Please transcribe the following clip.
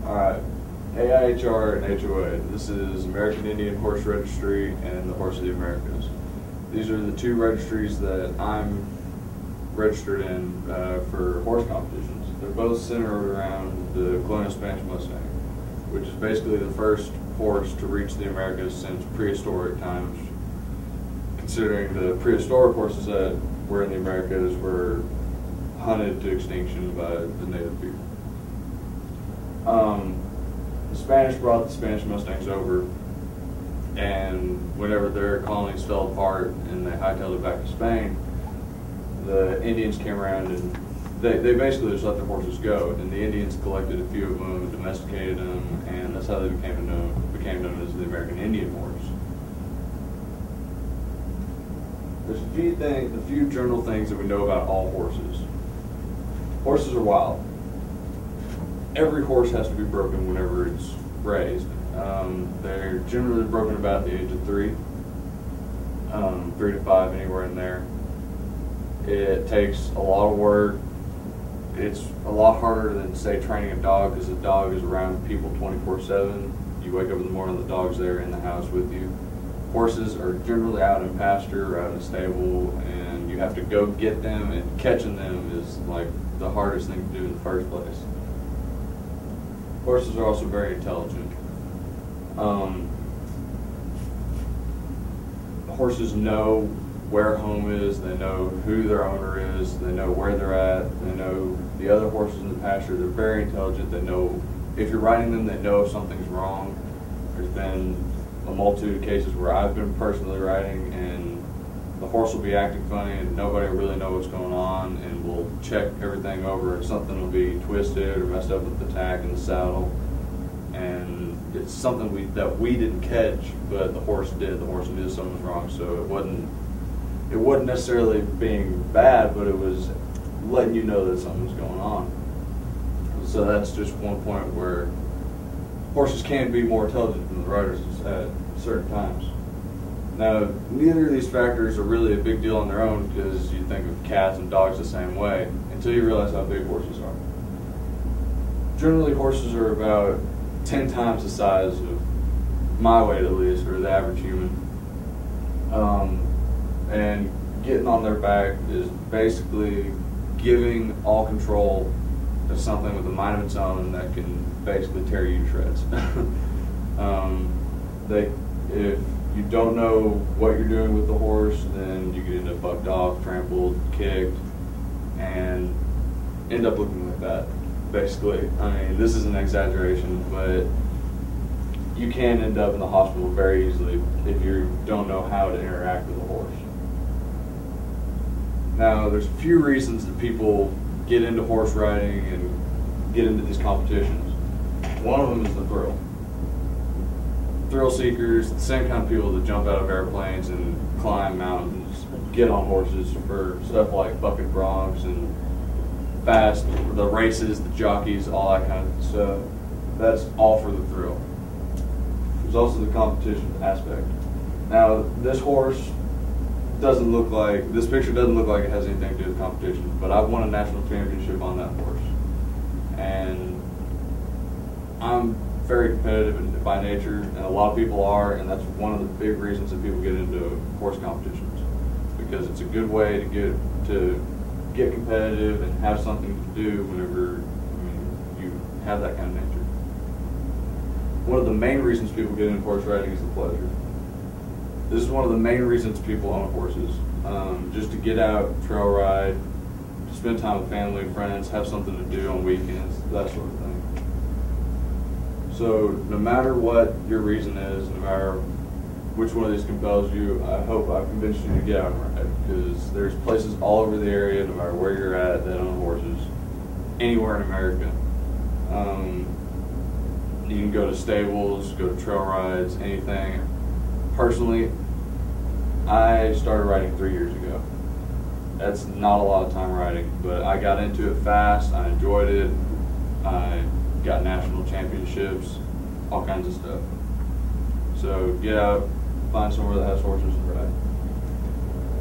Alright, AIHR and HOA. This is American Indian Horse Registry and the Horse of the Americas. These are the two registries that I'm registered in for horse competitions. They're both centered around the Colonial Spanish Mustang, which is basically the first horse to reach the Americas since prehistoric times, considering the prehistoric horses that were in the Americas were hunted to extinction by the native people. The Spanish brought the Spanish Mustangs over, and whenever their colonies fell apart and they hightailed it back to Spain, the Indians came around and they basically just let their horses go, and the Indians collected a few of them and domesticated them, and that's how they became known as the American Indian horse. There's a few general things that we know about all horses. Horses are wild. Every horse has to be broken whenever it's raised. They're generally broken about the age of 3 to 5, anywhere in there. It takes a lot of work. It's a lot harder than, say, training a dog, because a dog is around people 24/7. You wake up in the morning, the dog's there in the house with you. Horses are generally out in pasture or out in a stable, and you have to go get them, and catching them is like the hardest thing to do in the first place. Horses are also very intelligent. Horses know where home is, they know who their owner is, they know where they're at, they know the other horses in the pasture. They're very intelligent. They know if you're riding them, they know if something's wrong. There's been a multitude of cases where I've been personally riding and the horse will be acting funny and nobody really knows what's going on, and we'll check everything over and something will be twisted or messed up with the tack and the saddle, and it's something that we didn't catch, but the horse did. The horse knew something was wrong, so it wasn't necessarily being bad, but it was letting you know that something was going on. So that's just one point where horses can be more intelligent than the riders at certain times. Now, neither of these factors are really a big deal on their own, because you think of cats and dogs the same way, until you realize how big horses are. Generally, horses are about 10 times the size of my weight, at least, or the average human. And getting on their back is basically giving all control to something with a mind of its own that can basically tear you to shreds. If you don't know what you're doing with the horse, then you can end up bucked off, trampled, kicked, and end up looking like that, basically. I mean, this is an exaggeration, but you can end up in the hospital very easily if you don't know how to interact with a horse. Now, there's a few reasons that people get into horse riding and get into these competitions. One of them is the thrill. Thrill seekers, the same kind of people that jump out of airplanes and climb mountains, get on horses for stuff like bucket broncs and the races, the jockeys, all that kind of stuff. That's all for the thrill. There's also the competition aspect. Now, this picture doesn't look like it has anything to do with competition, but I've won a national championship on that horse. And I'm very competitive by nature, and a lot of people are, and that's one of the big reasons that people get into horse competitions, because it's a good way to get competitive and have something to do whenever you have that kind of nature. One of the main reasons people get into horse riding is the pleasure. This is one of the main reasons people own horses, just to get out, trail ride, spend time with family and friends, have something to do on weekends, that sort of thing. So no matter what your reason is, no matter which one of these compels you, I hope I've convinced you to get out and ride, because there's places all over the area, no matter where you're at, that own horses, anywhere in America. You can go to stables, go to trail rides, anything. Personally, I started riding 3 years ago. That's not a lot of time riding, but I got into it fast, I enjoyed it, I got national championships, all kinds of stuff. So get out, find somewhere that has horses and ride.